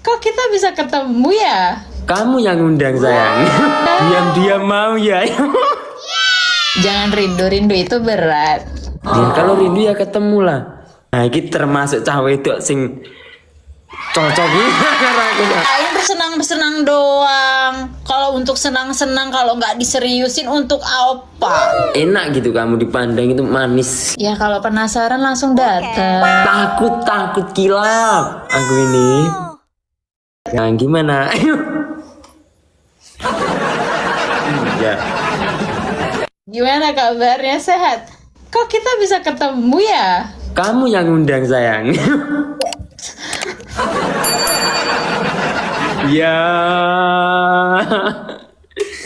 Kok kita bisa ketemu ya? Kamu yang undang sayang. Diam-diam mau ya. Jangan rindu itu berat. Ya kalau rindu ya ketemu lah. Nah ini termasuk cawe itu sing cocok ini. Aing bersenang-senang doang. Kalau untuk senang-senang, kalau nggak diseriusin untuk apa? Enak gitu kamu dipandang itu manis. Ya kalau penasaran langsung datang. Takut kilap aku ini. Nah gimana? Ya. Gimana kabarnya, sehat? Kok kita bisa ketemu ya? Kamu yang undang sayang. Ya.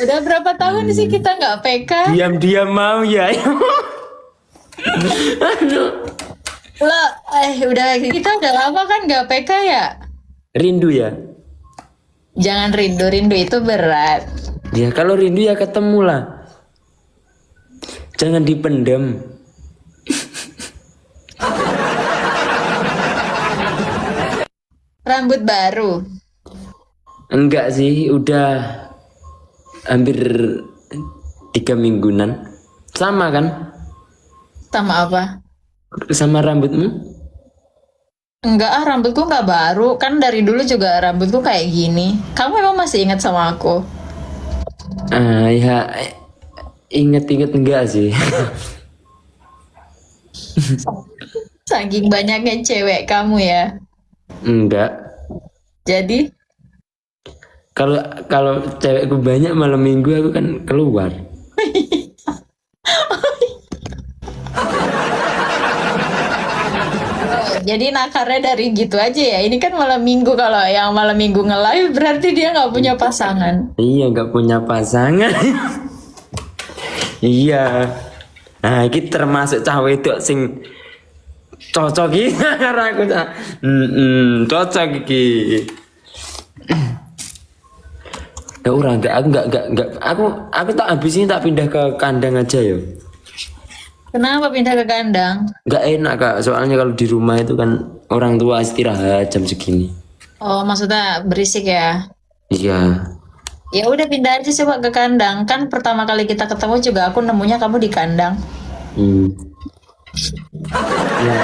Udah berapa tahun sih kita nggak PK? Diam-diam mau ya. Lo, kita udah lama kan nggak PK ya? Rindu ya. Jangan rindu itu berat. Ya kalau rindu ya ketemu lah. Jangan dipendam. Rambut baru. Enggak sih, udah hampir 3 mingguan. Sama kan? Sama apa? Sama rambutmu? Enggak rambutku nggak baru. Kan dari dulu juga rambutku kayak gini. Kamu emang masih ingat sama aku? Ya inget-inget enggak sih. Saking banyaknya cewek kamu ya. Enggak. Jadi, Kalau cewekku banyak malam minggu aku kan keluar. jadi nakarnya dari gitu aja ya. Ini kan malam minggu, kalau yang malam minggu nge-live berarti dia nggak punya pasangan. Iya, nggak punya pasangan. Iya. Nah, ini termasuk cawe itu sing cocok iki karena aku cocok iki. Ya orang enggak aku tak habis ini tak pindah ke kandang aja yo. Kenapa pindah ke kandang? Enggak enak Kak, soalnya kalau di rumah itu kan orang tua istirahat jam segini. Oh, maksudnya berisik ya? Iya. Ya udah pindah aja coba ke kandang. Kan pertama kali kita ketemu juga aku nemunya kamu di kandang. Ya.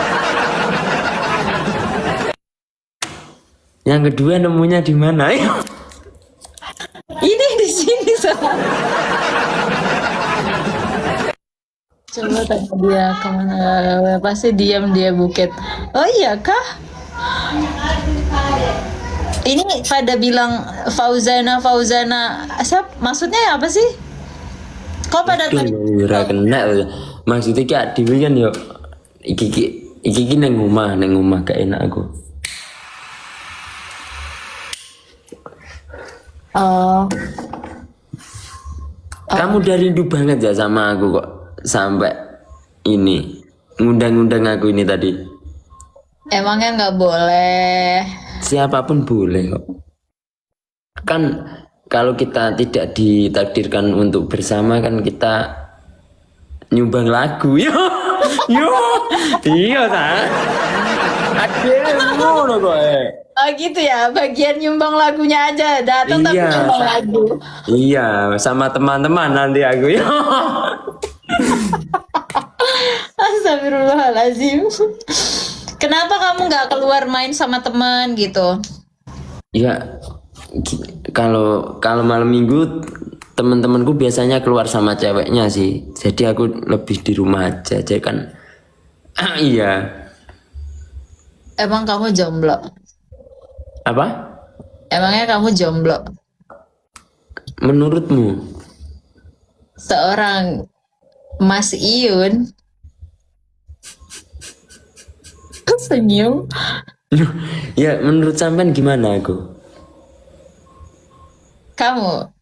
Yang kedua nemunya di mana? Ini di sini sama. Coba tanya dia kemana, pasti diam dia Bukit. Oh iya kah? Ini pada bilang Fauzana, maksudnya apa sih? Kok pada tadi? Ora kena. Maksudnya kayak dhewe kan yo iki nang omah gak enak aku. Oh, Kamu udah rindu banget ya sama aku kok sampai ini ngundang-ngundang aku ini tadi. emangnya nggak boleh? Siapapun boleh kok. Kan kalau kita tidak ditakdirkan untuk bersama kan kita nyumbang lagu. Yo. Yo. Iya ta. Akhirnya ngono kok. Oh gitu ya, bagian nyumbang lagunya aja datang tapi Iya. nyumbang lagu. Iya, sama teman-teman nanti aku. Yo. Astagfirullahaladzim. Kenapa kamu nggak keluar main sama teman gitu? Ya kalau malam minggu teman-temanku biasanya keluar sama ceweknya sih. Jadi aku lebih di rumah aja kan. Iya. Emang kamu jomblo? Apa? Emangnya kamu jomblo? Menurutmu? Seorang Mas Iyun senyum. Ya menurut sampean gimana aku? Kamu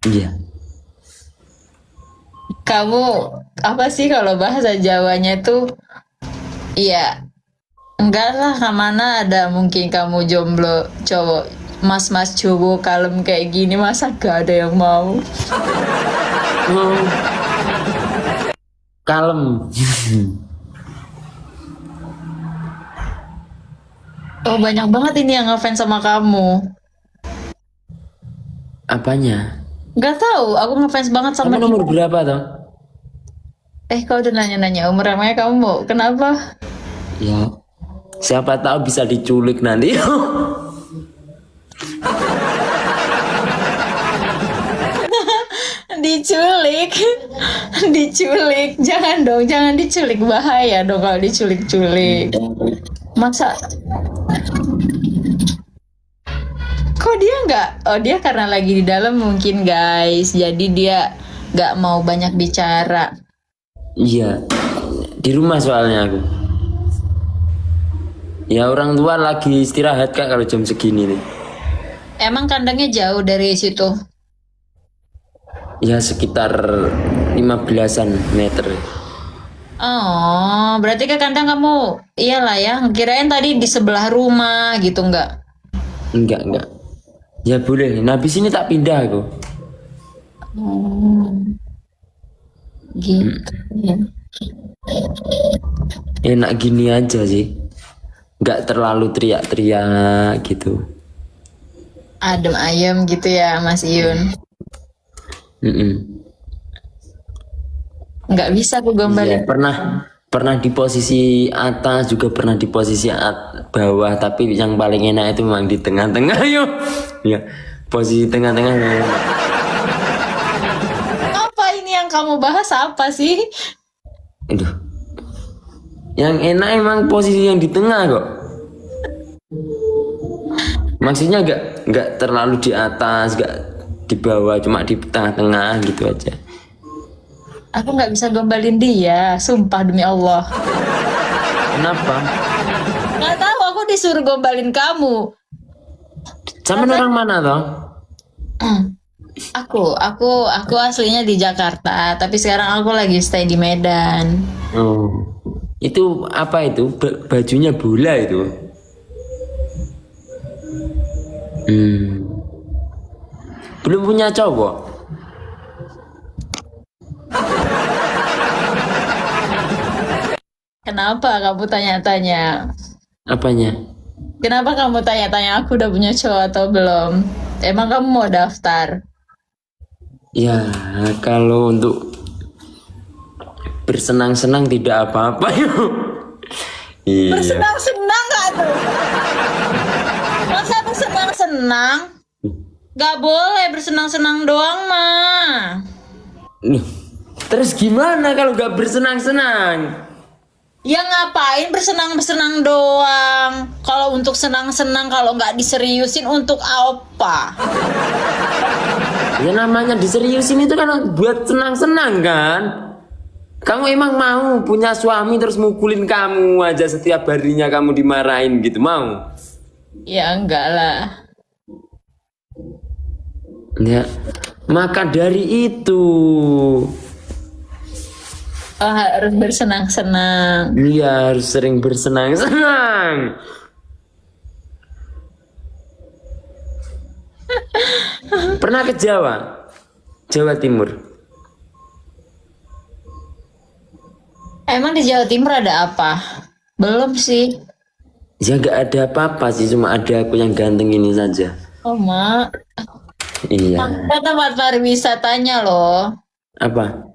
Iya. apa sih kalau bahasa Jawanya tuh? Iya, enggak lah, kemana ada mungkin kamu jomblo cowok, mas-mas cowok kalem kayak gini, masa gak ada yang mau? Oh. Kalem. Oh, banyak banget ini yang ngefans sama kamu. Apanya? Gak tahu, aku ngefans banget sama Kamu dia. nomor berapa toh? Kau udah nanya-nanya umur emangnya kamu mau kenapa? Ya, siapa tahu bisa diculik nanti. Diculik, diculik. Jangan dong, jangan diculik, bahaya dong kalau diculik-culik. Masa kok dia nggak? Oh, dia karena lagi di dalam mungkin guys. Jadi dia nggak mau banyak bicara. Iya, di rumah soalnya aku. Ya orang tua lagi istirahat kak kalau jam segini nih. Emang kandangnya jauh dari situ? Ya sekitar 15-an meter. Oh, berarti ke kandang kamu iyalah ya. Kirain tadi di sebelah rumah gitu nggak? Enggak. Ya boleh, nah habis ini tak pindah aku. Oh, gitu ya. Enak gini aja sih. Nggak terlalu teriak-teriak gitu. Adem ayem gitu ya, Mas Iyun. Mm-mm. Nggak bisa aku Iya, gambarin. pernah di posisi atas juga pernah di posisi bawah, tapi yang paling enak itu memang di tengah-tengah yuk. Ya, posisi tengah-tengah. Apa ini yang kamu bahas apa sih? Aduh. Yang enak emang posisi yang di tengah kok. Maksudnya nggak terlalu di atas, nggak di bawah, cuma di tengah-tengah gitu aja. Aku nggak bisa gombalin dia, sumpah demi Allah. Kenapa? Nggak tahu, aku disuruh gombalin kamu. Sama orang mana toh? Aku aslinya di Jakarta, tapi sekarang aku lagi stay di Medan. Oh, itu apa itu? Bajunya bola itu. Belum punya cowok. Kenapa kamu tanya-tanya? Apanya? Kenapa kamu tanya-tanya aku udah punya cowok atau belum? Emang kamu mau daftar? Ya, kalau untuk bersenang-senang tidak apa-apa yuk. Iya. Bersenang-senang gak tuh? Masa bersenang-senang? Gak boleh bersenang-senang doang mah. Loh, terus gimana kalau nggak bersenang-senang? Ya ngapain bersenang-senang doang? Kalau untuk senang-senang, kalau nggak diseriusin untuk apa? Ya namanya diseriusin itu kan buat senang-senang kan? Kamu emang mau punya suami terus mukulin kamu aja setiap harinya kamu dimarahin gitu mau? Ya enggak lah. Ya, maka dari itu, Oh, harus bersenang-senang. dia harus sering bersenang-senang. Pernah ke Jawa? Jawa Timur. Emang di Jawa Timur ada apa? Belum sih. Ya nggak ada apa-apa sih, cuma ada aku yang ganteng ini saja. Oh, Mak. Iya. Ada tempat pariwisatanya loh. Apa?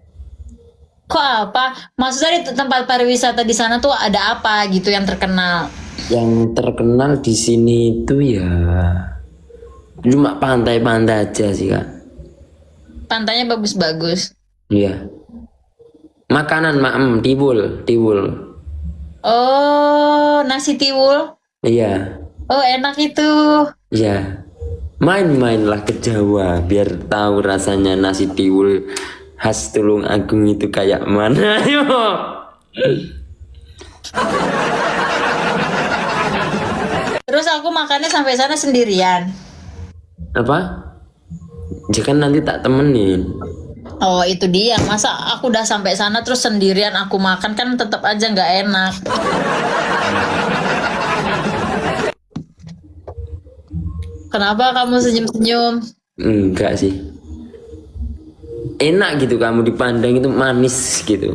Kok apa? Maksudnya di tempat pariwisata di sana tuh ada apa gitu yang terkenal? Yang terkenal di sini itu ya cuma pantai-pantai aja sih kak. Pantainya bagus-bagus. Iya. Makanan tiwul, tiwul. Oh, nasi tiwul. Iya, Oh, enak itu. iya. Main-mainlah ke Jawa biar tahu rasanya nasi tiwul khas Tulung Agung itu kayak mana. Yo. Terus aku makannya sampai sana sendirian. Apa? Jangan nanti tak temenin. Oh, itu dia. Masa aku udah sampai sana terus sendirian aku makan kan tetap aja nggak enak. Kenapa kamu senyum-senyum? Enggak sih. Enak gitu kamu dipandang itu manis gitu.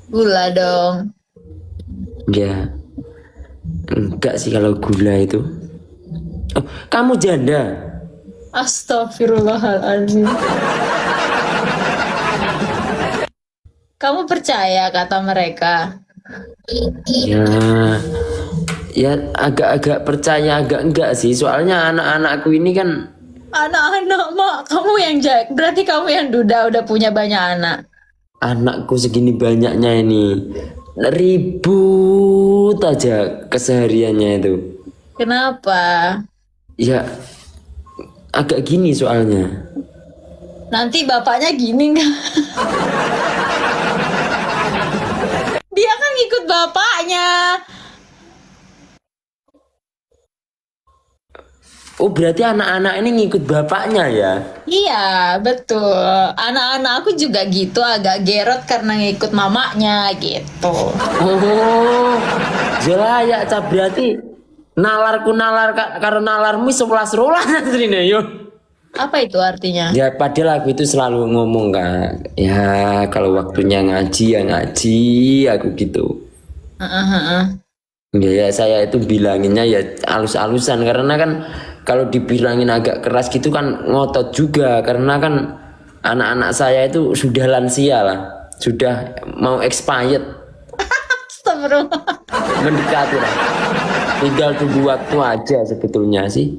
Gula dong. Ya. Enggak sih kalau gula itu. Oh, kamu janda? Astagfirullahaladzim. Kamu percaya kata mereka? Ya, ya agak-agak percaya, agak enggak sih. Soalnya anak-anakku ini kan Anak-anak mak, kamu yang berarti kamu yang duda udah punya banyak anak. anakku segini banyaknya ini. Ribut aja kesehariannya itu. Kenapa? Ya, agak gini soalnya. Nanti bapaknya gini nggak? Dia kan ngikut bapaknya. Oh, berarti anak-anak ini ngikut bapaknya ya? Iya, betul. Anak-anak aku juga gitu, agak gerot karena ngikut mamanya gitu. Oh, jelaya cah berarti nalarku nalar karo nalarmu 11 rolas asline yo. Apa itu artinya? Ya padahal aku itu selalu ngomong kan, ya kalau waktunya ngaji ya ngaji aku gitu. Heeh. Ya saya itu bilanginnya ya alus-alusan karena kan kalau dibilangin agak keras gitu kan ngotot juga karena kan anak-anak saya itu sudah lansia lah, sudah mau expired, Astagfirullah. mendekati lah. Tinggal tunggu waktu aja sebetulnya sih.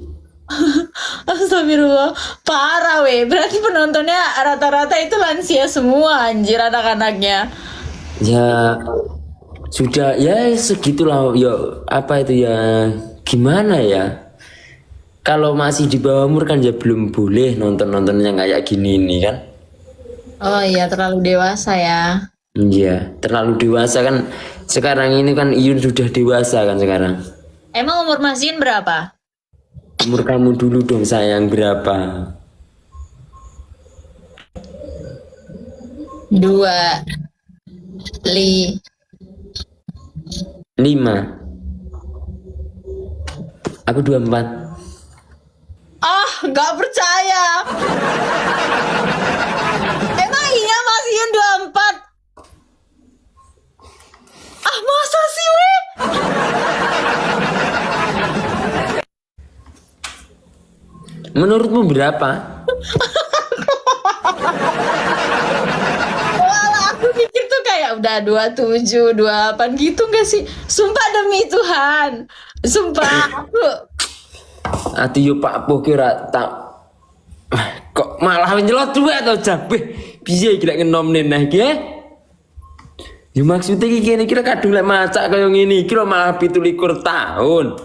Astagfirullah. Parah weh. Berarti penontonnya rata-rata itu lansia semua anjir anak-anaknya. Ya sudah ya segitulah ya apa itu ya gimana ya. Kalau masih di bawah umur kan ya belum boleh nonton-nonton yang kayak gini nih kan. Oh iya, terlalu dewasa ya. Iya, terlalu dewasa kan. Sekarang ini kan Iyun sudah dewasa kan sekarang. Emang umur Mas Yun berapa? Umur kamu dulu dong sayang berapa? 5. Aku 24. Ah, nggak percaya. Emang iya Mas Yun 24? Ah, masa sih weh? Menurutmu berapa? Walah, aku pikir tuh kayak udah 27, 28 gitu gak sih? Sumpah demi Tuhan. Sumpah aku. Ati yo Pak Poh kira tak kok malah nyelot dua atau jabe bisa gila ngenom neneh ki ya maksudnya ki kene kira kadung lek macak kaya ngene kira malah 17 tahun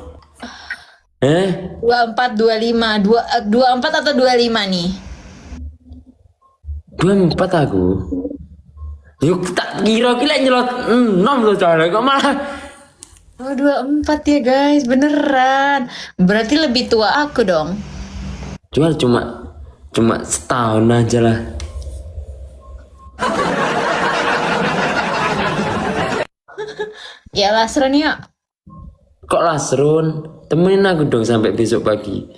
24, 25, 24 atau 25 nih? 24 aku yuk tak kira ki lek nyelot 6 loh cara kok malah Oh, 24 ya guys, beneran. Berarti lebih tua aku dong. cuma setahun aja lah. Ya Lasron ya. Kok Lasrun temenin aku dong sampai besok pagi.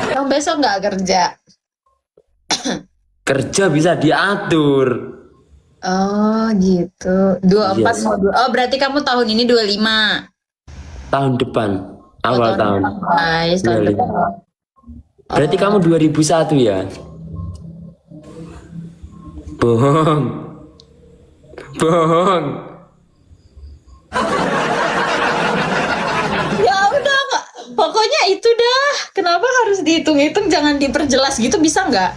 Kamu besok nggak kerja? Kerja bisa diatur. Oh gitu. 24 Yes. mau oh berarti kamu tahun ini 25. Tahun depan awal tahun. Guys, tahun 25. depan. Berarti kamu 2001 ya? Bohong. Bohong. Ya udah Kak. Pokoknya itu dah. Kenapa harus dihitung-hitung? Jangan diperjelas gitu bisa nggak?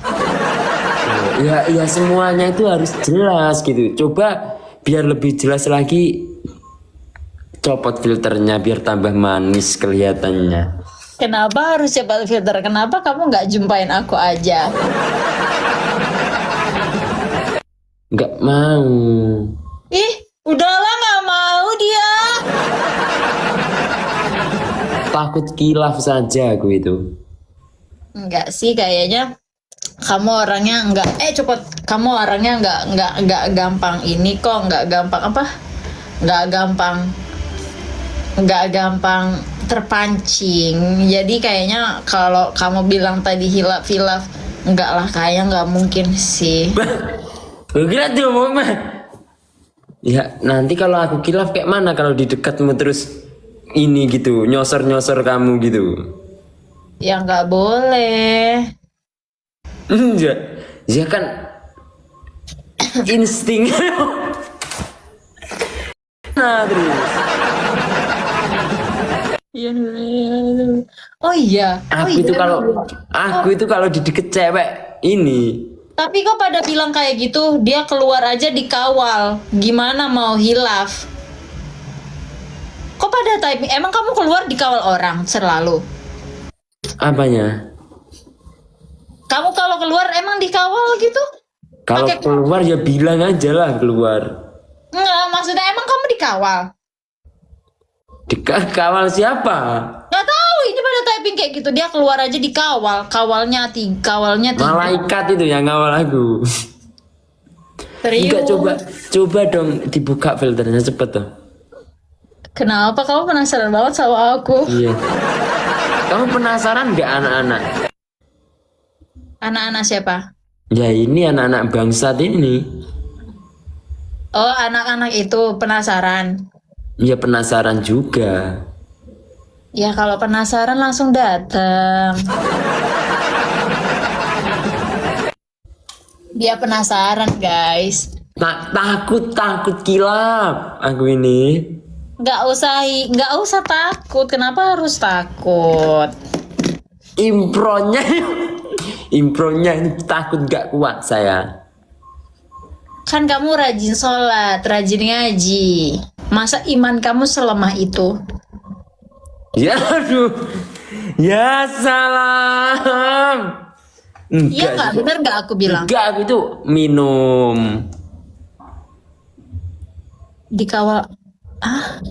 Ya semuanya itu harus jelas gitu. Coba biar lebih jelas lagi copot filternya biar tambah manis kelihatannya. Kenapa harus cepat filter? Kenapa kamu nggak jumpain aku aja? Nggak mau. Ih, udahlah nggak mau dia. Takut kilaf saja aku itu. Enggak sih kayaknya kamu orangnya enggak cepet kamu orangnya enggak gampang ini kok enggak gampang apa enggak gampang terpancing. Jadi kayaknya kalau kamu bilang tadi hilaf enggak lah kayaknya enggak mungkin sih. Gue kira tuh mau mah. Ya nanti kalau aku kilaf kayak mana kalau di dekatmu terus ini gitu nyosor kamu gitu. Ya nggak boleh. Ya, ya kan insting. Nah terus Iya. Oh iya. Oh aku iya. itu kalau di deket cewek ini Tapi kok pada bilang kayak gitu, dia keluar aja dikawal. Gimana mau hilaf? Kok pada typing? Emang kamu keluar dikawal orang selalu? apanya? Kamu kalau keluar emang dikawal gitu? Kalau Pakai- keluar ya bilang aja lah keluar. Enggak, maksudnya emang kamu dikawal? Kawal siapa? Nggak tahu, ini pada typing kayak gitu. Dia keluar aja dikawal. Kawalnya tiga. Malaikat itu yang ngawal aku. Serius? Enggak, coba dong dibuka filternya cepet tuh. Kenapa kamu penasaran banget sama aku? Iya. Kamu penasaran nggak anak-anak? Anak-anak siapa? Ya ini anak-anak bangsat ini. Oh, anak-anak itu penasaran. Ya penasaran juga. Ya kalau penasaran langsung datang. Dia penasaran, guys. Takut kilap aku ini. Nggak usah takut. Kenapa harus takut? Impronya ini takut gak kuat saya. Kan kamu rajin sholat, rajin ngaji. Masa iman kamu selemah itu? Ya aduh. Ya salam. Iya nggak? Bener nggak aku bilang? Enggak, aku itu minum. Dikawal. Ah?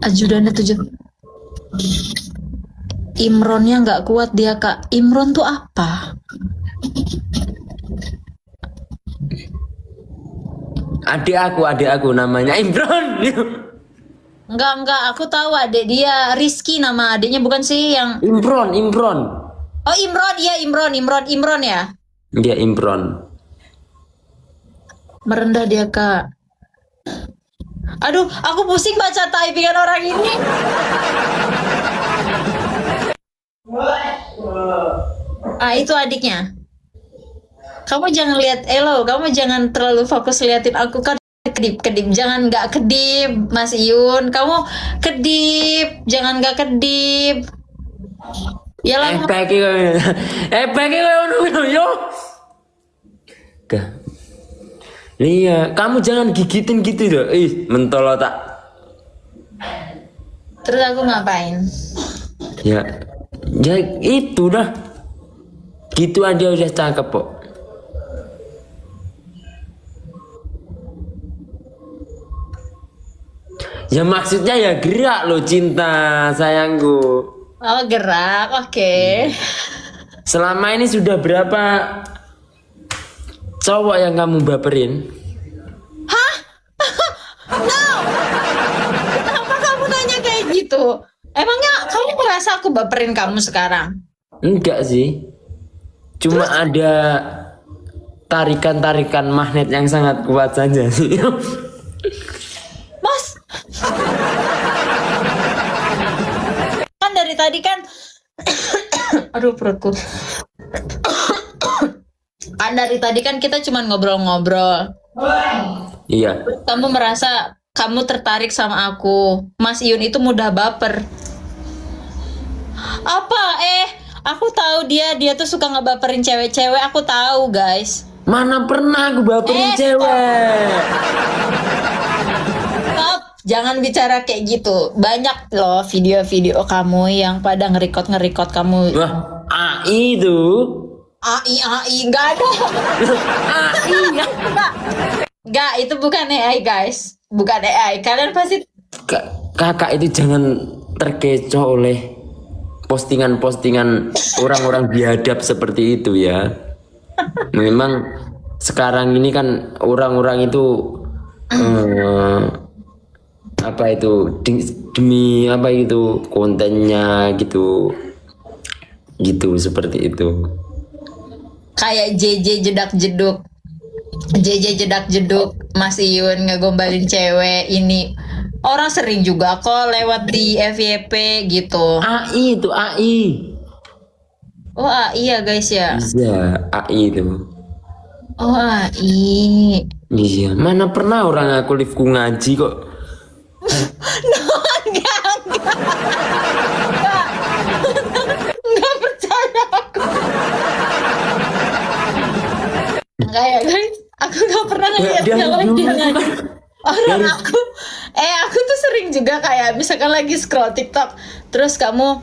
Ajudannya 7. Imronnya nggak kuat dia, Kak. Imron tuh apa? Adik aku namanya Imron. Enggak, aku tahu adik dia. Rizky nama adiknya, bukan sih yang... Imron. Oh, Imron, iya Imron ya? Dia Imron. Merendah dia, Kak. Aduh, aku pusing baca typingan orang ini. Ah, itu adiknya. Kamu jangan lihat Elo, kamu jangan terlalu fokus liatin aku kan. Kedip, jangan nggak kedip, Mas Iyun. Kamu kedip, jangan nggak kedip. Ya lah, Peki yo. Gak. Iya, kamu jangan gigitin gitu dong. Ih, mentol tak. terus aku ngapain? Ya itu dah. Gitu aja udah cakep kok. Ya maksudnya ya gerak lo cinta sayangku. Oh, gerak, oke. Selama ini sudah berapa cowok yang kamu baperin? Hah? No! Kenapa kamu nanya kayak gitu? Emangnya kamu merasa aku baperin kamu sekarang? Enggak sih. Cuma ada tarikan-tarikan magnet yang sangat kuat saja sih. Mas! Kan dari tadi kan... Aduh, perutku. Kan dari tadi kan kita cuma ngobrol-ngobrol. Iya. Kamu merasa kamu tertarik sama aku. Mas Iyun itu mudah baper. Apa? Aku tahu dia tuh suka ngebaperin cewek-cewek. Aku tahu, guys. Mana pernah aku baperin Stop. cewek? Stop. Jangan bicara kayak gitu. Banyak loh video-video kamu yang pada nge-record kamu. Wah, AI itu. AI, nggak ada. AI ya. Nggak, itu bukan AI, guys. Bukan AI. Kalian pasti... Kakak itu jangan terkecoh oleh postingan-postingan orang-orang biadab seperti itu ya. Memang sekarang ini kan orang-orang itu apa itu demi apa itu kontennya gitu seperti itu. Kayak JJ jedak jeduk. JJ jedak jeduk Mas Iyun ngegombalin cewek ini. Orang sering juga kok lewat di FYP gitu. AI itu AI. Oh iya guys ya. Iya, AI itu. Oh AI. Iya, mana pernah orang aku liftku ngaji kok. Nggak percaya aku. Enggak ya guys. Aku nggak pernah ngeliat Dari dia lagi dulu itu ngaji. kan Orang dari aku tuh sering juga kayak misalkan lagi scroll TikTok, terus kamu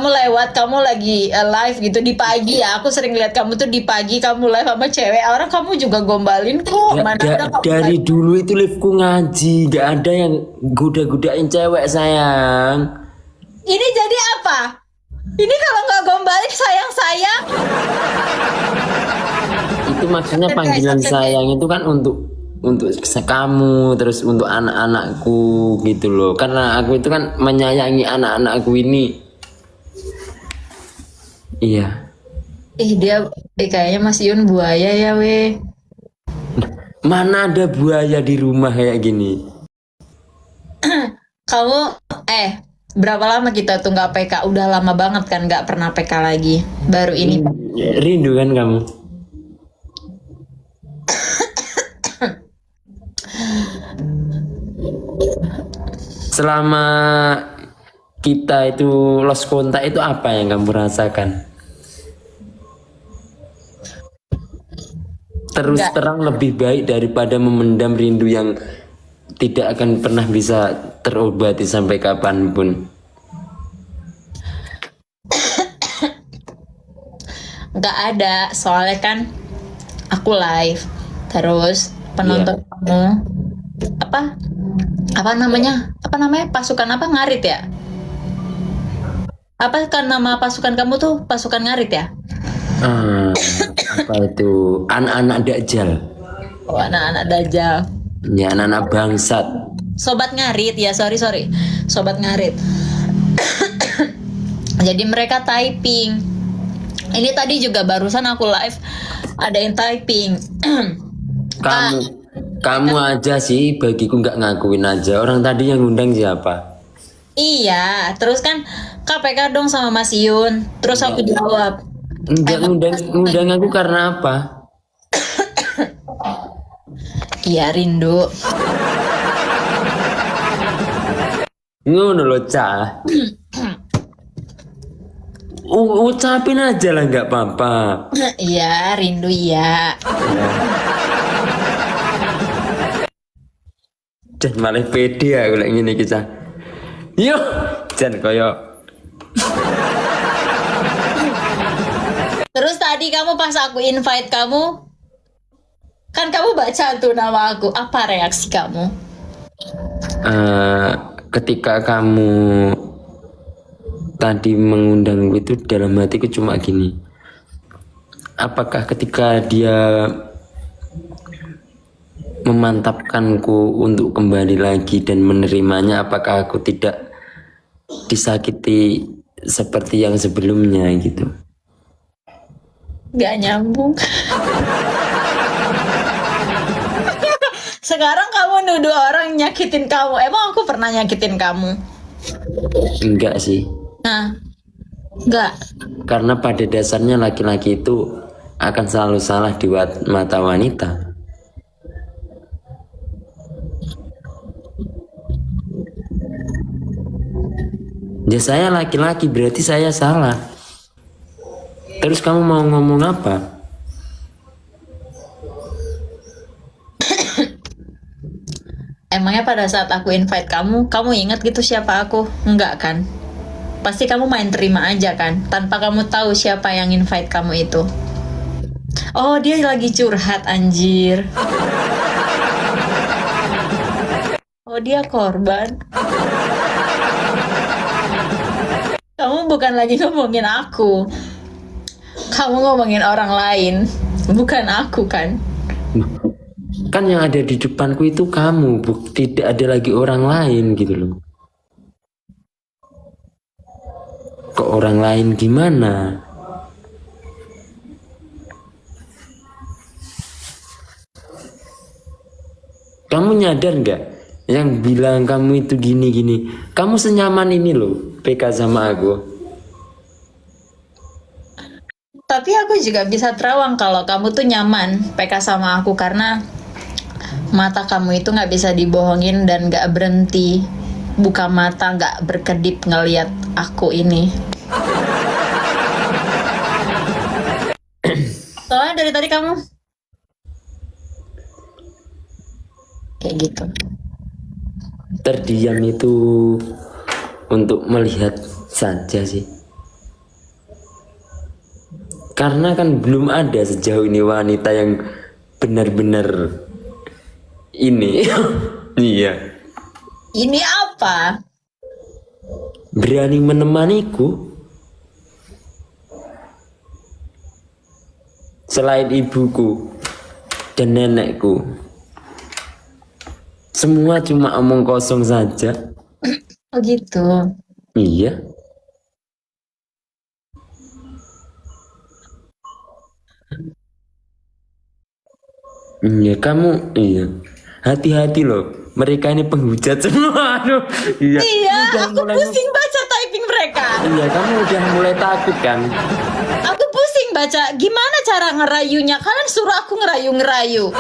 lewat, kamu lagi live gitu di pagi ya. Aku sering lihat kamu tuh di pagi kamu live sama cewek. Orang kamu juga gombalin kok. Mana ada kamu dari live. dulu itu liftku ngaji, nggak ada yang goda-godain cewek sayang. Ini jadi apa? Ini kalau nggak gombalin sayang-sayang. Itu maksudnya panggilan sayang itu kan untuk kamu, terus untuk anak-anakku gitu loh. Karena aku itu kan menyayangi anak-anakku ini. Iya. Kayaknya Mas Yun buaya ya weh. Mana ada buaya di rumah kayak gini? Kamu berapa lama kita tuh nggak PK? Udah lama banget kan nggak pernah PK lagi. Baru ini. Rindu kan kamu? Selama kita itu lost kontak itu apa yang kamu rasakan? Terus Nggak. terang lebih baik daripada memendam rindu yang tidak akan pernah bisa terobati sampai kapanpun. Nggak ada, soalnya kan aku live. Terus penonton kamu apa namanya? Apa namanya? Pasukan apa ngarit ya? Apa kan nama pasukan kamu tuh pasukan ngarit ya? Ah, apa itu? Anak-anak Dajjal. Oh, anak-anak Dajjal. Ya, anak-anak bangsat. Sobat ngarit ya, sorry. Sobat ngarit. Jadi mereka typing. Ini tadi juga barusan aku live ada yang typing. Kamu aja sih bagiku nggak ngakuin aja. Orang tadi yang ngundang siapa? Iya, terus kan KPK dong sama Mas Yun. Terus aku jawab, Nggak ngundang aku karena apa? iya rindu. Ngono loh, Cah. Ucapin aja lah nggak apa-apa. Iya, rindu ya. Dan malah pede aku lagi ngene iki, Cah. Yo, jan koyo Terus tadi kamu pas aku invite kamu, kan kamu baca tuh nama aku. Apa reaksi kamu? ketika kamu tadi mengundang itu dalam hatiku cuma gini. Apakah ketika dia memantapkanku untuk kembali lagi dan menerimanya, apakah aku tidak disakiti seperti yang sebelumnya gitu? Gak nyambung. Sekarang kamu nuduh orang nyakitin kamu. Emang aku pernah nyakitin kamu? Enggak sih. Nah, enggak. Karena pada dasarnya laki-laki itu akan selalu salah di mata wanita. Ya saya laki-laki berarti saya salah. Terus kamu mau ngomong apa? Emangnya pada saat aku invite kamu, kamu ingat gitu siapa aku? Enggak kan? Pasti kamu main terima aja kan? Tanpa kamu tahu siapa yang invite kamu itu. Oh, dia lagi curhat anjir. Oh, dia korban. Kamu bukan lagi ngomongin aku. Kamu ngomongin orang lain. Bukan aku kan? Kan yang ada di depanku itu kamu, tidak ada lagi orang lain gitu loh. Kok orang lain gimana? Kamu nyadar nggak? Yang bilang kamu itu gini-gini. Kamu senyaman ini loh, PK sama aku. Tapi aku juga bisa terawang kalau kamu tuh nyaman PK sama aku karena mata kamu itu nggak bisa dibohongin dan nggak berhenti buka mata, nggak berkedip ngelihat aku ini. Soalnya dari tadi kamu kayak gitu. Terdiam itu untuk melihat saja sih. Karena kan belum ada sejauh ini wanita yang benar-benar ini. Iya. Ini apa? Berani menemaniku. Selain ibuku dan nenekku. Semua cuma omong kosong saja. Oh gitu. Iya. Iya, kamu iya. Hati-hati loh. Mereka ini penghujat semua. Aduh. Iya. Iya, Udah aku mulai- pusing baca typing mereka. Iya, kamu udah mulai takut kan? Aku pusing baca. Gimana cara ngerayunya? Kalian suruh aku ngerayu.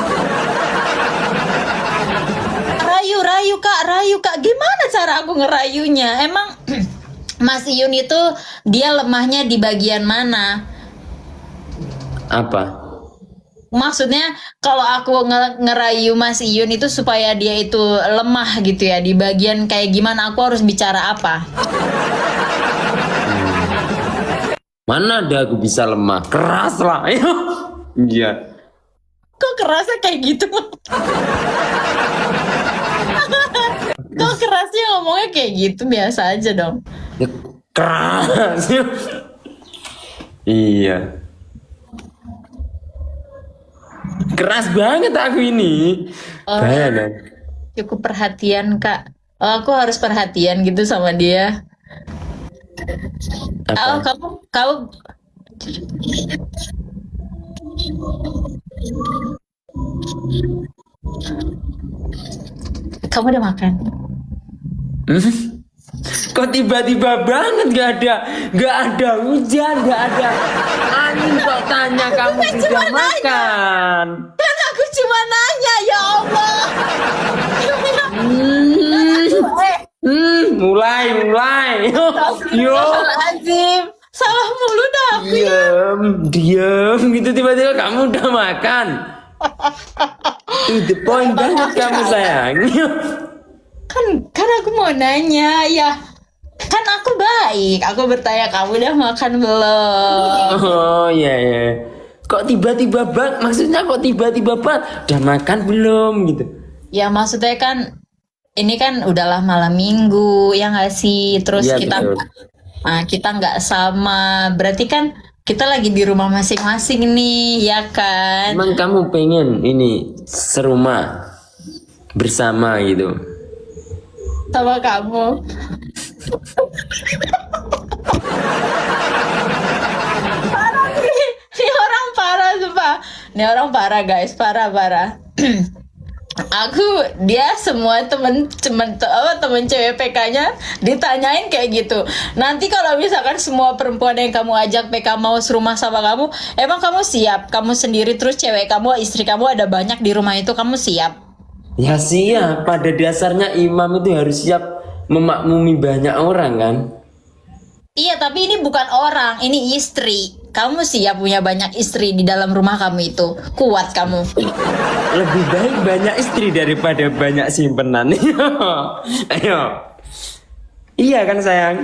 Rayu kak. Gimana cara aku ngerayunya? Emang Mas Iyun itu dia lemahnya di bagian mana? Apa? Maksudnya kalau aku ngerayu Mas Iyun itu supaya dia itu lemah gitu ya. Di bagian kayak gimana aku harus bicara apa? Mana ada aku bisa lemah? Keras lah. Iya. Kok kerasnya kayak gitu? Kok kerasnya ngomongnya kayak gitu? Biasa aja dong. Ya, keras. Iya. Keras banget aku ini. Bahaya dong. Cukup perhatian kak. Oh, aku harus perhatian gitu sama dia. Oh, Apa? kamu kamu udah makan? Hmm? Kok tiba-tiba banget gak ada hujan, gak ada angin kok tanya kamu sudah makan. Kan aku cuma nanya, ya Allah. Mulai. Yo. Azim, salah mulu dah aku. Diam gitu tiba-tiba kamu udah makan. To the point banget kamu sayang. Kan aku mau nanya ya. Kan aku baik. Aku bertanya kamu udah makan belum? Oh iya. Kok tiba-tiba banget? Maksudnya kok tiba-tiba banget? Udah makan belum gitu? Ya maksudnya kan ini kan udahlah malam minggu ya nggak sih? Terus Iya, kita betul. kita nggak sama. Berarti kan kita lagi di rumah masing-masing nih, ya kan? Emang kamu pengen ini serumah bersama gitu? Sama kamu. Parah nih. Ini orang parah sumpah. Ini orang parah guys, parah. Dia semua temen cewek PK-nya ditanyain kayak gitu. Nanti kalau misalkan semua perempuan yang kamu ajak PK mau serumah sama kamu, emang kamu siap? Kamu sendiri terus cewek kamu, istri kamu ada banyak di rumah itu, kamu siap? Ya siap. Pada dasarnya imam itu harus siap memakmumi banyak orang kan? Iya, tapi ini bukan orang, ini istri. Kamu siap punya banyak istri di dalam rumah kamu itu? Kuat kamu? Lebih baik banyak istri daripada banyak simpenan. Ayo. Iya kan sayang?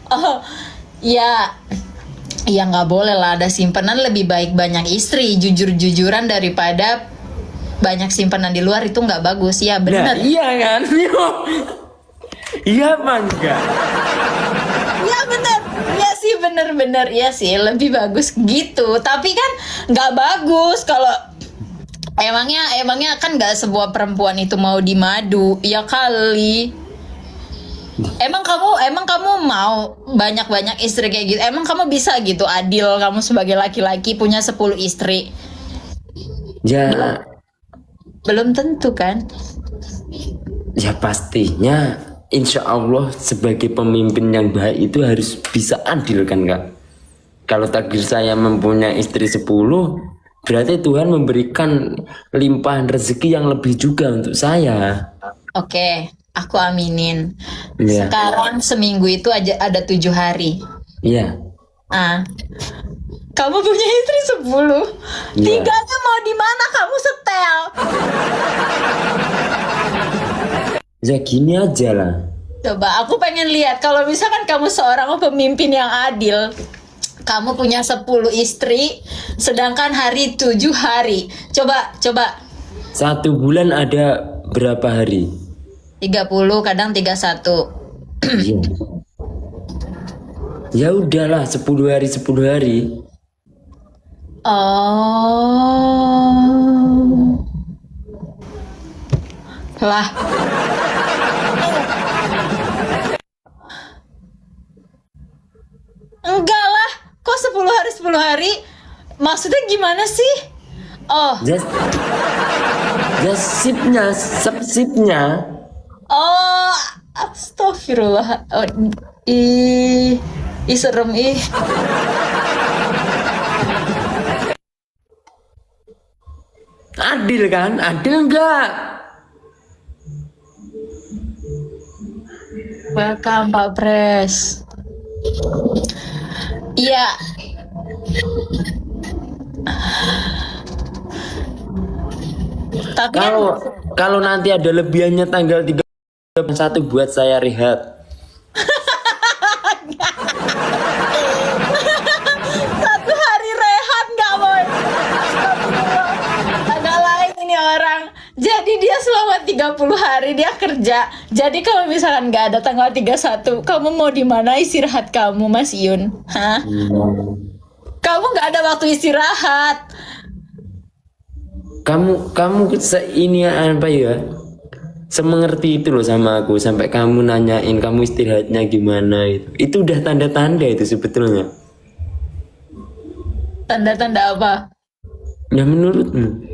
Oh, ya. Ya nggak boleh lah ada simpenan, lebih baik banyak istri. Jujur-jujuran daripada banyak simpenan di luar itu nggak bagus. Ya Nah, benar. iya kan? Iya apa enggak? Ya benar. Ya sih benar. Ya sih lebih bagus gitu. Tapi kan nggak bagus kalau emangnya kan nggak sebuah perempuan itu mau dimadu ya kali. Emang kamu mau banyak istri kayak gitu? Emang kamu bisa gitu adil kamu sebagai laki-laki punya 10 istri? Ya, Belum tentu kan? ya pastinya insya Allah sebagai pemimpin yang baik itu harus bisa adil kan Kak. Kalau takdir saya mempunyai istri 10, berarti Tuhan memberikan limpahan rezeki yang lebih juga untuk saya. Oke, aku aminin. Iya, Sekarang seminggu itu aja ada 7 hari. iya, Ah, kamu punya istri 10. iya. Tiganya mau di mana kamu setel? Ya gini aja lah. Coba aku pengen lihat kalau misalkan kamu seorang pemimpin yang adil. Kamu punya 10 istri, sedangkan hari 7 hari. Coba. 1 bulan ada berapa hari? 30, kadang 31. Iya. Ya udahlah 10 hari 10 hari. Oh. Lah, enggak lah. Kok 10 hari 10 hari? Maksudnya gimana sih? Oh, Just, just sipnya. oh, astagfirullah. Oh, serem ih. Adil kan? Adil enggak? Welcome Pak Pres. Iya, tapi kan Kalau nanti ada lebihannya tanggal 31 buat saya rehat. 1 hari rehat nggak boy? Agak lain ini orang. Jadi dia selama 30 hari dia kerja. Jadi kalau misalkan nggak ada tanggal 31, kamu mau di mana istirahat kamu, Mas Yun? Hah? Kamu nggak ada waktu istirahat. Kamu ini apa ya? Semengerti itu loh sama aku sampai kamu nanyain kamu istirahatnya gimana itu. Itu udah tanda-tanda itu sebetulnya. Tanda-tanda apa? Ya menurutmu?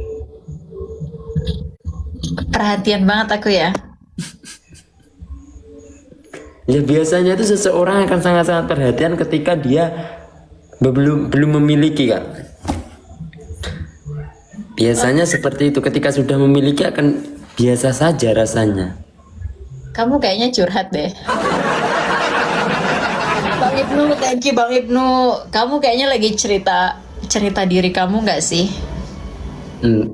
Perhatian banget aku ya. Ya biasanya itu seseorang akan sangat-sangat perhatian ketika dia belum memiliki Kak. Biasanya seperti itu, ketika sudah memiliki akan biasa saja rasanya. Kamu kayaknya curhat deh. Bang Ibnu, thank you Bang Ibnu. Kamu kayaknya lagi cerita diri kamu nggak sih? Hmm.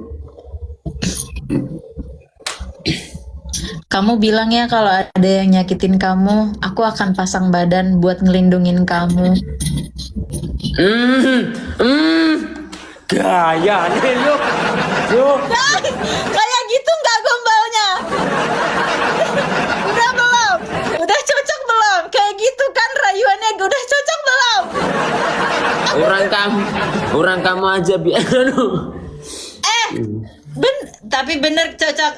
Kamu bilang ya kalau ada yang nyakitin kamu, aku akan pasang badan buat ngelindungin kamu. Gaya nih yuk. Kayak gitu nggak gombalnya? Udah belum? Udah cocok belum? Kayak gitu kan rayuannya udah cocok belum? Orang kamu aja aduh. Tapi bener cocok.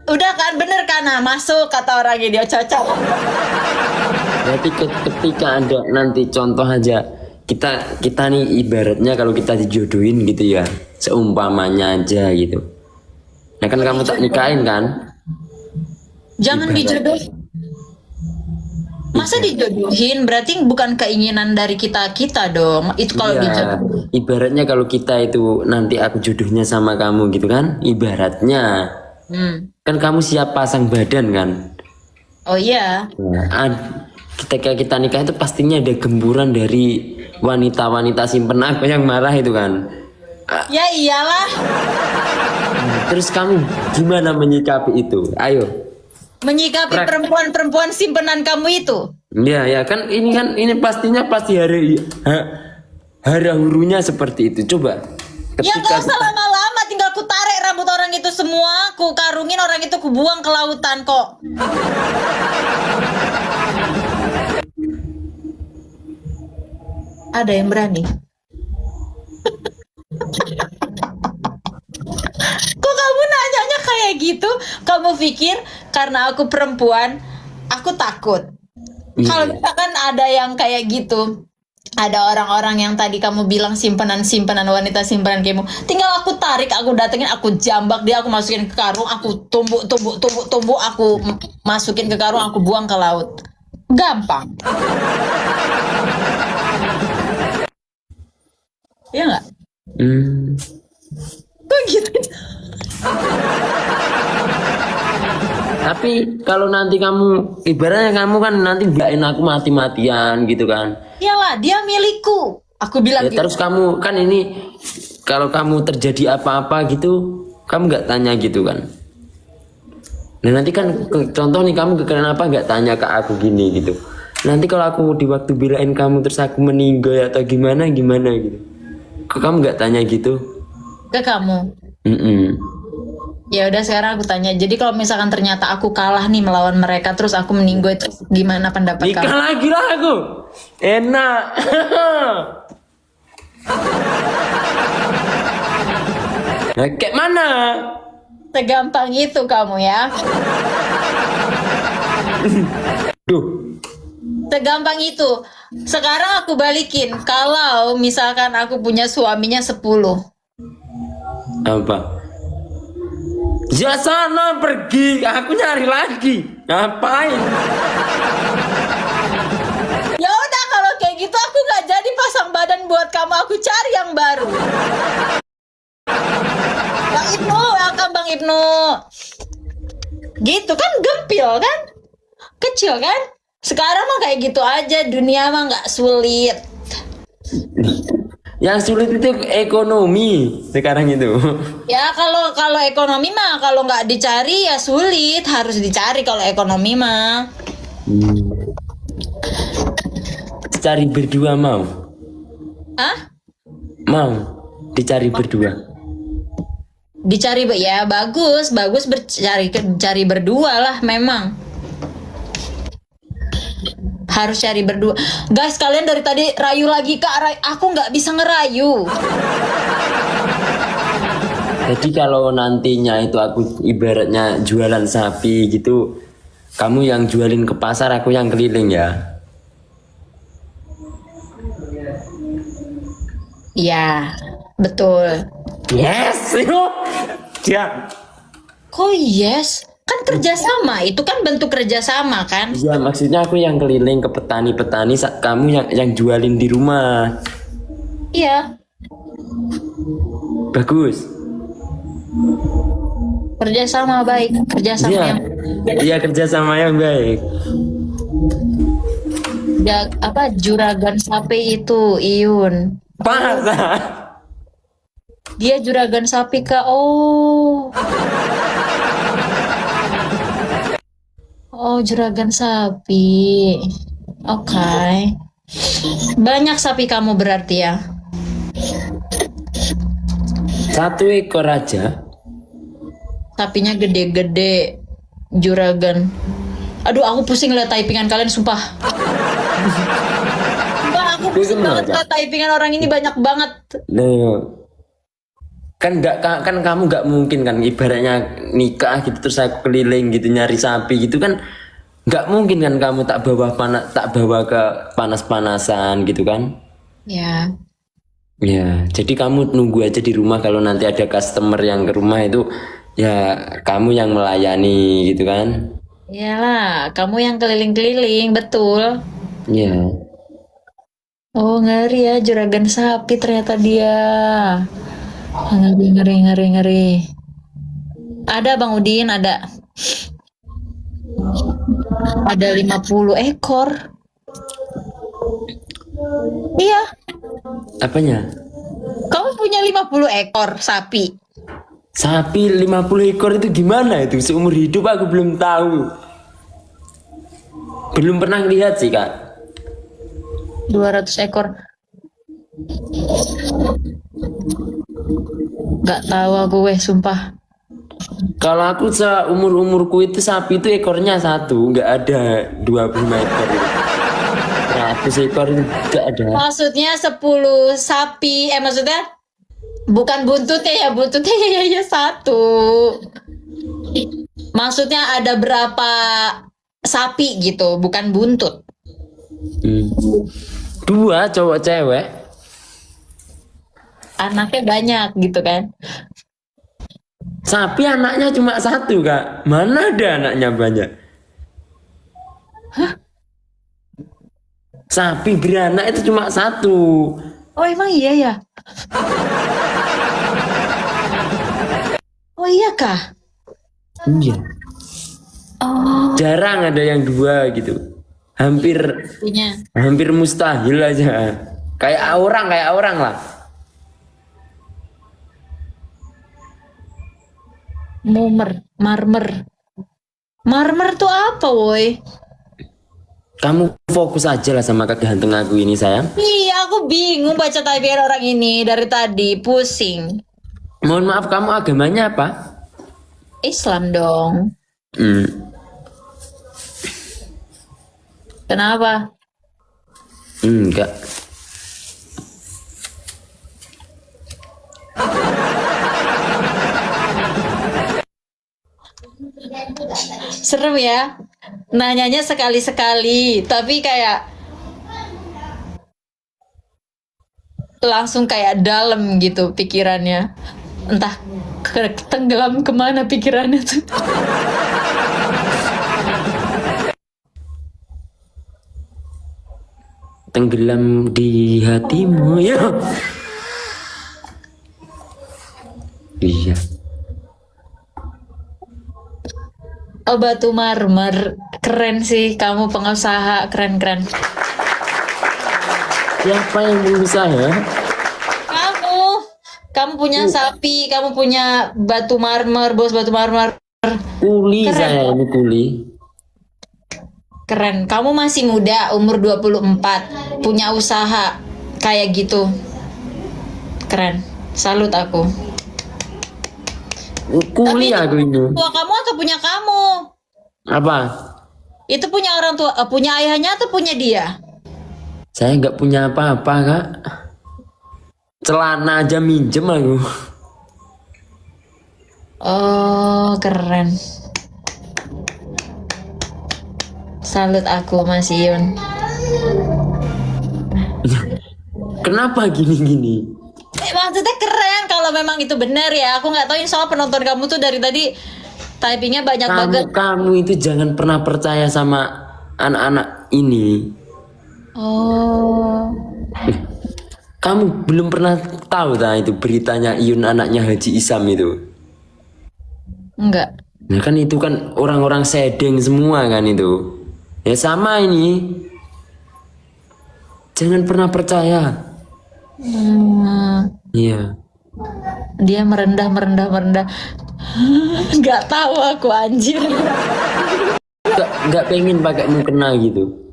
Udah kan bener kan? Nah, masuk kata orang ini dia cocok. Berarti ketika ada nanti contoh aja kita nih ibaratnya kalau kita dijodohin gitu ya, seumpamanya aja gitu. Nah kan kamu tak nikahin kan? Jangan dijodohin. Masa dijodohin berarti bukan keinginan dari kita dong. Itu kalau Iya, dijodohin. ibaratnya kalau kita itu nanti aku jodohnya sama kamu gitu kan, ibaratnya kan kamu siap pasang badan kan. Oh iya. Nah, ketika kita nikah itu pastinya ada gemburan dari wanita-wanita simpen aku yang marah itu kan. Ya iyalah. Terus kamu gimana menyikapi itu? Ayo. Menyikapi perempuan-perempuan simpenan kamu itu. Ya kan ini pastinya pasti hara hurunya seperti itu. Coba. Ya gak usah lama-lama, tinggal ku tarik rambut orang itu semua, ku karungin orang itu, ku buang ke lautan kok. Ada yang berani? Kok kamu nanyanya kayak gitu? Kamu pikir karena aku perempuan, aku takut? Kalau misalkan ada yang kayak gitu, Ada orang-orang yang tadi kamu bilang simpanan wanita simpanan kamu. Tinggal aku tarik, aku datengin, aku jambak dia, aku masukin ke karung, aku tumbuk, aku masukin ke karung, aku buang ke laut. Gampang. Iya nggak? Kok gitu? Tapi kalau nanti kamu, ibaratnya kamu kan nanti belain aku mati-matian gitu kan. Iyalah, dia milikku. Aku bilang Ya gitu. terus kamu kan ini, kalau kamu terjadi apa-apa gitu, kamu nggak tanya gitu kan. Nah nanti kan contoh nih, kamu kenapa nggak tanya ke aku gini gitu. Nanti kalau aku di waktu belain kamu terus aku meninggal atau gimana gitu. Kok kamu nggak tanya gitu? Ke kamu. Ya udah, sekarang aku tanya. Jadi kalau misalkan ternyata aku kalah nih melawan mereka, terus aku meninggal, itu gimana pendapat Nikah kamu? lagi lah aku. Enak. Nah, kayak mana? Segampang itu kamu ya. Duh. Segampang itu. Sekarang aku balikin. Kalau misalkan aku punya suaminya 10. Apa? Ya sana pergi, aku nyari lagi. Ngapain? Ya udah, kalau kayak gitu aku nggak jadi pasang badan buat kamu. Aku cari yang baru. Bang Ibnu, welcome Bang Ibnu. Gitu kan, gempil kan? Kecil kan? Sekarang mah kayak gitu aja, dunia mah nggak sulit. Yang sulit itu ekonomi sekarang itu. Ya kalau ekonomi mah kalau nggak dicari ya sulit, harus dicari kalau ekonomi mah. Cari berdua mau? Hah? Mau dicari berdua. Dicari ya bagus cari berdua lah memang. Harus cari berdua. Guys, kalian dari tadi rayu lagi Kak. Aku nggak bisa ngerayu. Jadi kalau nantinya itu aku ibaratnya jualan sapi gitu, kamu yang jualin ke pasar, aku yang keliling ya. Iya, betul. Yes. Ya. Kok yes? Kan kerjasama, itu kan bentuk kerjasama kan? Iya, maksudnya aku yang keliling ke petani-petani, kamu yang jualin di rumah. Iya, Bagus. kerjasama baik, kerjasama Iya. yang Iya, kerjasama yang baik. juragan sapi itu Iyun. Masa? Dia juragan sapi Kak. Oh. Oh, juragan sapi. Oke. Banyak sapi kamu berarti ya? 1 ekor aja. Sapinya gede-gede. Juragan. Aduh, aku pusing lihat typingan kalian, sumpah. Sumpah, aku pusing banget lihat typingan orang ini, banyak banget. Loh. Kan kamu nggak mungkin kan ibaratnya nikah gitu terus aku keliling gitu nyari sapi gitu kan, nggak mungkin kan kamu tak bawa ke panas-panasan gitu kan. Ya. Ya, jadi kamu nunggu aja di rumah, kalau nanti ada customer yang ke rumah itu ya kamu yang melayani gitu kan. Iyalah, kamu yang keliling-keliling, betul. Ya. Oh, ngeri ya, juragan sapi ternyata dia. Ngeri. Ada Bang Udin, ada. Ada 50 ekor. Iya, Apanya? kamu punya 50 ekor sapi. Sapi 50 ekor itu gimana itu? Seumur hidup aku belum tahu. Belum pernah lihat sih, Kak. 200 ekor. Gak tahu aku sumpah. Kalau aku seumur-umurku itu sapi itu ekornya 1, nggak ada 25 ekor. 100 ekor itu nggak ada. Maksudnya 10 sapi, maksudnya bukan buntutnya ya 1. Maksudnya ada berapa sapi gitu, bukan buntut. 2 cowok cewek. Anaknya banyak gitu kan. Sapi anaknya cuma 1 Kak. Mana ada anaknya banyak? Sapi beranak itu cuma 1. Oh emang iya ya? Oh iya kah? Iya. Oh Jarang ada yang 2 gitu. Hampir punya. hampir mustahil aja. Kayak orang lah. Marmer. Marmer tuh apa woi? Kamu fokus aja lah sama keganteng aku ini sayang. Iya aku bingung baca typean orang ini dari tadi. Pusing. Mohon maaf, kamu agamanya apa? Islam dong. Kenapa? Enggak. Serem ya. Nanyanya sekali-sekali. Tapi kayak langsung kayak dalam gitu pikirannya. Entah tenggelam kemana pikirannya tuh. Tenggelam di hatimu ya. Iya. Oh batu marmer. Keren sih kamu pengusaha. Keren-keren. Siapa yang berusaha? Kamu punya sapi. Kamu punya batu marmer. Bos batu marmer. Kuli Keren. saya ini kuli. Keren. Kamu masih muda. Umur 24. Punya usaha. Kayak gitu. Keren. Salut aku. Kuli Tapi aku ini. tua kamu atau punya kamu? Apa? Itu punya orang tua, punya ayahnya atau punya dia? Saya nggak punya apa-apa Kak. Celana aja minjem aku. Oh, keren. Salut aku Mas Yun. Kenapa gini-gini? Maksudnya keren kalau memang itu benar ya. Aku nggak tahu ini soal penonton kamu tuh dari tadi typingnya banyak banget. Kamu itu jangan pernah percaya sama anak-anak ini. Oh, Kamu belum pernah tahu itu beritanya Iyun anaknya Haji Isam itu. enggak. Nah kan itu kan orang-orang sedeng semua kan itu. Ya sama ini. Jangan pernah percaya. Iya. Dia merendah. Nggak tahu aku anjir. Nggak pengen pakai mukena gitu.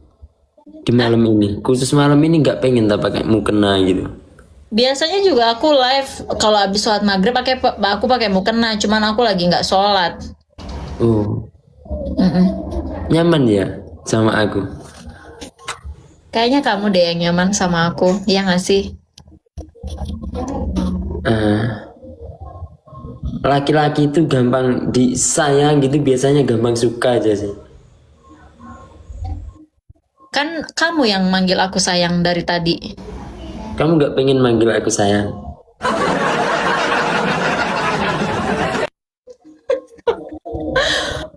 Di malam ini. Khusus malam ini nggak pengen tak pakai mukena gitu. Biasanya juga aku live kalau habis sholat maghrib aku pakai mukena. Cuman aku lagi nggak sholat. Oh. Mm-mm. Nyaman ya sama aku. Kayaknya kamu deh yang nyaman sama aku, iya nggak sih? Laki-laki itu gampang disayang gitu, biasanya gampang suka aja sih. Kan kamu yang manggil aku sayang dari tadi. Kamu nggak pengen manggil aku sayang?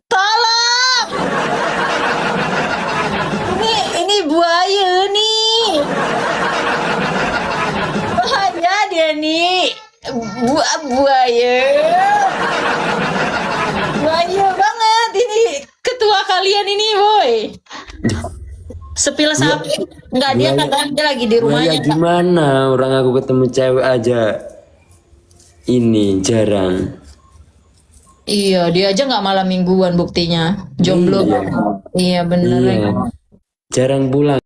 Tolong! Ini buaya nih. Bahaya dia nih. Buaya. Buaya banget ini ketua kalian ini, boy. Sepil sapi. Enggak, dia kadang dia lagi di rumahnya. Ya gimana? Orang aku ketemu cewek aja. Ini jarang. Iya, dia aja nggak malam mingguan buktinya. Jomblo. Iya. Iya, bener. Iya. Jarang pulang.